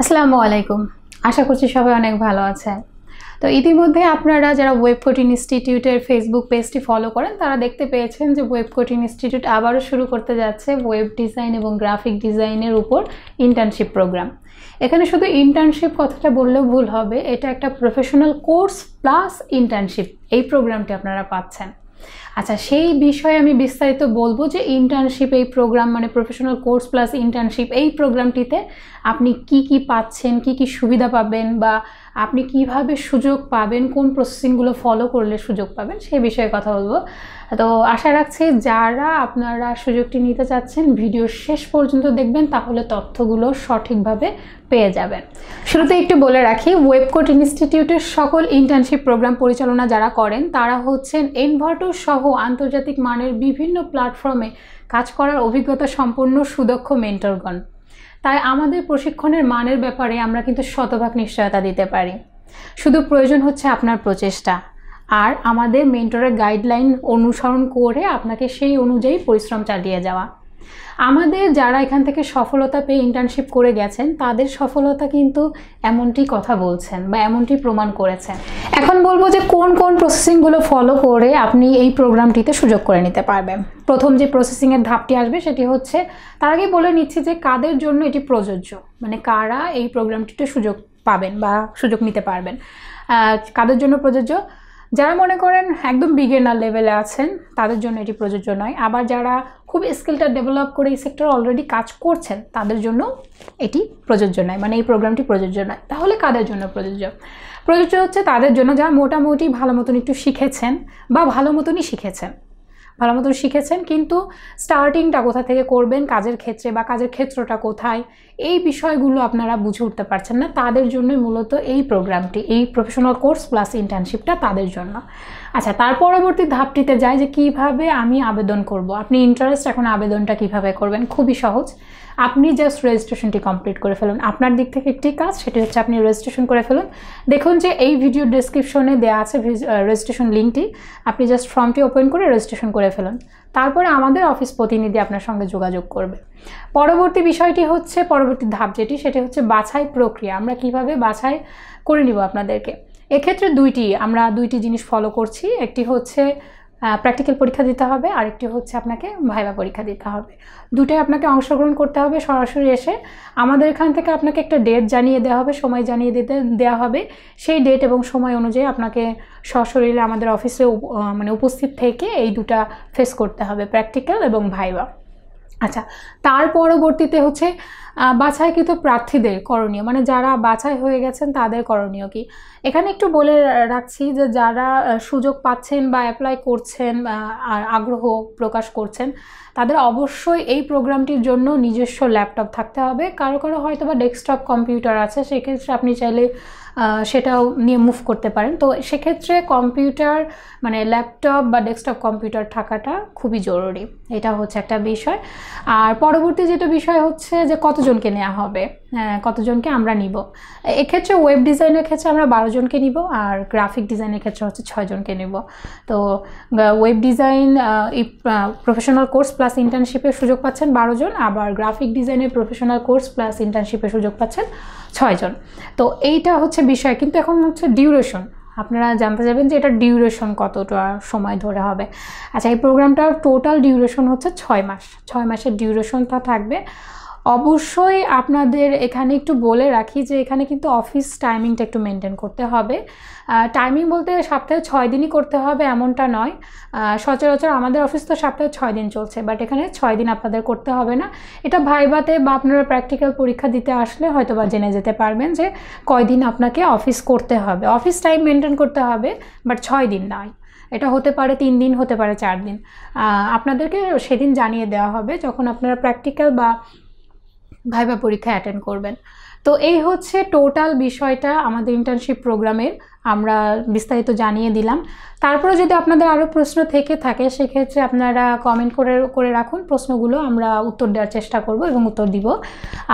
আসসালামু আলাইকুম। আশা করছি সবাই অনেক ভালো আছেন। তো ইতিমধ্যে আপনারা যারা ওয়েবকোড ইনস্টিটিউটের ফেসবুক পেজটি ফলো করেন তারা দেখতে পেয়েছেন যে ওয়েবকোড ইনস্টিটিউট আবারও শুরু করতে যাচ্ছে ওয়েব ডিজাইন এবং গ্রাফিক ডিজাইনের উপর ইন্টার্নশিপ প্রোগ্রাম। এখানে শুধু ইন্টার্নশিপ কথাটা বললেও ভুল হবে, এটা একটা প্রফেশনাল কোর্স প্লাস ইন্টার্নশিপ এই প্রোগ্রামটি আপনারা পাচ্ছেন। আচ্ছা, সেই বিষয়ে আমি বিস্তারিত বলবো যে ইন্টার্নশিপ এই প্রোগ্রাম মানে প্রফেশনাল কোর্স প্লাস ইন্টার্নশিপ এই প্রোগ্রামটিতে আপনি কি কি পাচ্ছেন, কি কি সুবিধা পাবেন বা আপনি কিভাবে সুযোগ পাবেন, কোন প্রসেসিংগুলো ফলো করলে সুযোগ পাবেন সেই বিষয়ে কথা বলবো। তো আশা রাখছি যারা আপনারা সুযোগটি নিতে চাচ্ছেন ভিডিও শেষ পর্যন্ত দেখবেন, তাহলে তথ্যগুলো সঠিকভাবে পেয়ে যাবেন। শুরুতে একটু বলে রাখি, ওয়েবকোড ইনস্টিটিউটের সকল ইন্টার্নশিপ প্রোগ্রাম পরিচালনা যারা করেন তারা হচ্ছেন এনভার্টর সহ আন্তর্জাতিক মানের বিভিন্ন প্ল্যাটফর্মে কাজ করার অভিজ্ঞতা সম্পন্ন সুদক্ষ মেন্টরগণ। তাই আমাদের প্রশিক্ষণের মানের ব্যাপারে আমরা কিন্তু শতভাগ নিশ্চয়তা দিতে পারি। শুধু প্রয়োজন হচ্ছে আপনার প্রচেষ্টা আর আমাদের মেন্টরের গাইডলাইন অনুসরণ করে আপনাকে সেই অনুযায়ী পরিশ্রম চালিয়ে যাওয়া। আমাদের যারা এখান থেকে সফলতা পেয়ে ইন্টার্নশিপ করে গেছেন তাদের সফলতা কিন্তু এমনটি কথা বলছেন বা এমনটি প্রমাণ করেছেন। এখন বলবো যে কোন কোন প্রসেসিংগুলো ফলো করে আপনি এই প্রোগ্রামটিতে সুযোগ করে নিতে পারবেন। প্রথম যে প্রসেসিংয়ের ধাপটি আসবে সেটি হচ্ছে, তার আগে বলে নিচ্ছি যে কাদের জন্য এটি প্রযোজ্য, মানে কারা এই প্রোগ্রামটিতে সুযোগ পাবেন বা সুযোগ নিতে পারবেন। কাদের জন্য প্রযোজ্য? যারা মনে করেন একদম বিগিনার লেভেলে আছেন তাদের জন্য এটি প্রযোজ্য নয়। আবার যারা খুব স্কিলটা ডেভেলপ করে এই সেক্টরে অলরেডি কাজ করছেন তাদের জন্য এটি প্রযোজ্য নয়, মানে এই প্রোগ্রামটি প্রযোজ্য নয়। তাহলে কাদের জন্য প্রযোজ্য? প্রযোজ্য হচ্ছে তাদের জন্য যারা মোটামুটি ভালো মতন একটু শিখেছেন বা ভালো মতনই শিখেছেন কিন্তু স্টার্টিংটা কোথা থেকে করবেন কাজের ক্ষেত্রে বা কাজের ক্ষেত্রটা কোথায় এই বিষয়গুলো আপনারা বুঝে উঠতে পারছেন না, তাদের জন্যই মূলত এই প্রোগ্রামটি, এই প্রফেশনাল কোর্স প্লাস ইন্টার্নশিপটা তাদের জন্য। আচ্ছা, তার পরবর্তী ধাপটিতে যাই যে কিভাবে আমি আবেদন করব। আপনি ইন্টারেস্ট, এখন আবেদনটা কিভাবে করবেন? খুবই সহজ। আপনি জাস্ট রেজিস্ট্রেশনটি কমপ্লিট করে ফেলুন। আপনার দিক থেকে একটি কাজ, সেটি হচ্ছে আপনি রেজিস্ট্রেশন করে ফেলুন। দেখুন যে এই ভিডিও ডেসক্রিপশনে দেওয়া আছে রেজিস্ট্রেশন লিঙ্কটি, আপনি জাস্ট ফর্মটি ওপেন করে রেজিস্ট্রেশন করে ফেলুন। তারপরে আমাদের অফিস প্রতিনিধি আপনার সঙ্গে যোগাযোগ করবে। পরবর্তী বিষয়টি হচ্ছে, পরবর্তী ধাপ যেটি, সেটি হচ্ছে বাছাই প্রক্রিয়া। আমরা কিভাবে বাছাই করে নিব আপনাদেরকে। এক্ষেত্রে আমরা দুইটি জিনিস ফলো করছি। একটি হচ্ছে প্র্যাকটিক্যাল পরীক্ষা দিতে হবে, আরেকটি হচ্ছে আপনাকে ভাইভা পরীক্ষা দিতে হবে। দুটোই আপনাকে অংশগ্রহণ করতে হবে সরাসরি এসে। আমাদের এখান থেকে আপনাকে একটা ডেট জানিয়ে দেওয়া হবে, সময় জানিয়ে দেওয়া হবে। সেই ডেট এবং সময় অনুযায়ী আপনাকে সশরীরে আমাদের অফিসে উপস্থিত থেকে এই দুটা ফেস করতে হবে, প্র্যাকটিক্যাল এবং ভাইভা। আচ্ছা, তার পরবর্তীতে হচ্ছে বাছাইকৃত প্রার্থীদের করণীয়, মানে যারা বাছাই হয়ে গেছেন তাদের করণীয় কি। এখানে একটু বলে রাখছি যে যারা সুযোগ পাচ্ছেন বা অ্যাপ্লাই করছেন আর আগ্রহ প্রকাশ করছেন তাদের অবশ্যই এই প্রোগ্রামটির জন্য নিজস্ব ল্যাপটপ থাকতে হবে। কারো কারো হয়তো বা ডেস্কটপ কম্পিউটার আছে, সেক্ষেত্রে আপনি চাইলে সেটাও নিয়ে মুভ করতে পারেন। তো সেক্ষেত্রে কম্পিউটার মানে ল্যাপটপ বা ডেস্কটপ কম্পিউটার থাকাটা খুবই জরুরি, এটা হচ্ছে একটা বিষয়। আর পরবর্তী যেটা বিষয় হচ্ছে যে কতজনকে নেওয়া হবে, কতজনকে আমরা নিব। এক্ষেত্রে ওয়েব ডিজাইনের ক্ষেত্রে আমরা 12 জনকে নিব, আর গ্রাফিক ডিজাইনের ক্ষেত্রে হচ্ছে 6 জনকে নিব। তো web design professional course plus ইন্টার্নশিপের সুযোগ পাচ্ছেন 12 জন, আবার গ্রাফিক ডিজাইনের প্রফেশনাল কোর্স প্লাস ইন্টার্নশিপের সুযোগ পাচ্ছেন 6 জন। তো এইটা হচ্ছে বিষয়। কিন্তু এখন হচ্ছে ডিউরেশন, আপনারা জানতে যাবেন যে এটা ডিউরেশন কতটা সময় ধরে হবে। আচ্ছা, এই প্রোগ্রামটার টোটাল ডিউরেশন হচ্ছে 6 মাস। 6 মাসের ডিউরেশনটা থাকবে। অবশ্যই আপনাদের এখানে একটু বলে রাখি যে এখানে কিন্তু অফিস টাইমিংটা একটু মেনটেন করতে হবে। টাইমিং বলতে সপ্তাহে 6 দিনই করতে হবে এমনটা নয়। সচরাচর আমাদের অফিস তো সপ্তাহে 6 দিন চলছে, বাট এখানে 6 দিন আপনাদের করতে হবে না। এটা ভাইভাতে বা আপনারা প্র্যাকটিক্যাল পরীক্ষা দিতে আসলে হয়তো বা জেনে যেতে পারবেন যে কয়দিন আপনাকে অফিস করতে হবে, অফিস টাইম মেনটেন করতে হবে, বাট 6 দিন নয়। এটা হতে পারে 3 দিন, হতে পারে 4 দিন। আপনাদেরকে সেদিন জানিয়ে দেওয়া হবে যখন আপনারা প্র্যাকটিক্যাল বা ভাইভা পরীক্ষা অ্যাটেন্ড করবেন। তো এই হচ্ছে টোটাল বিষয়টা আমাদের ইন্টার্নশিপ প্রোগ্রামের, আমরা বিস্তারিত জানিয়ে দিলাম। তারপরে যদি আপনাদের আরও প্রশ্ন থেকে থাকে সেক্ষেত্রে আপনারা কমেন্ট করে রাখুন, প্রশ্নগুলো আমরা উত্তর দেওয়ার চেষ্টা করব এবং উত্তর দিব।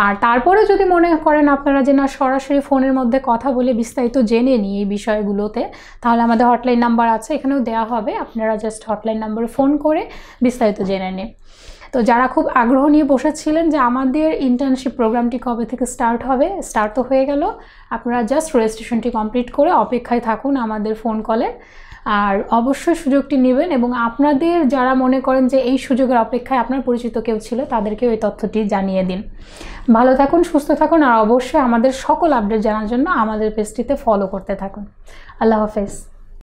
আর তারপরে যদি মনে করেন আপনারা যে না সরাসরি ফোনের মধ্যে কথা বলে বিস্তারিত জেনে নিই এই বিষয়গুলোতে, তাহলে আমাদের হটলাইন নাম্বার আছে, এখানেও দেওয়া হবে, আপনারা জাস্ট হটলাইন নাম্বারে ফোন করে বিস্তারিত জেনে নিন। তো যারা খুব আগ্রহ নিয়ে বসেছিলেন যে আমাদের ইন্টার্নশিপ প্রোগ্রামটি কবে থেকে স্টার্ট হবে, স্টার্ট তো হয়ে গেল, আপনারা জাস্ট রেজিস্ট্রেশনটি কমপ্লিট করে অপেক্ষায় থাকুন আমাদের ফোন কলের। আর অবশ্যই সুযোগটি নেবেন এবং আপনাদের যারা মনে করেন যে এই সুযোগের অপেক্ষায় আপনার পরিচিত কেউ ছিল তাদেরকেও এই তথ্যটি জানিয়ে দিন। ভালো থাকুন, সুস্থ থাকুন, আর অবশ্যই আমাদের সকল আপডেট জানার জন্য আমাদের পেজটিতে ফলো করতে থাকুন। আল্লাহ হাফেজ।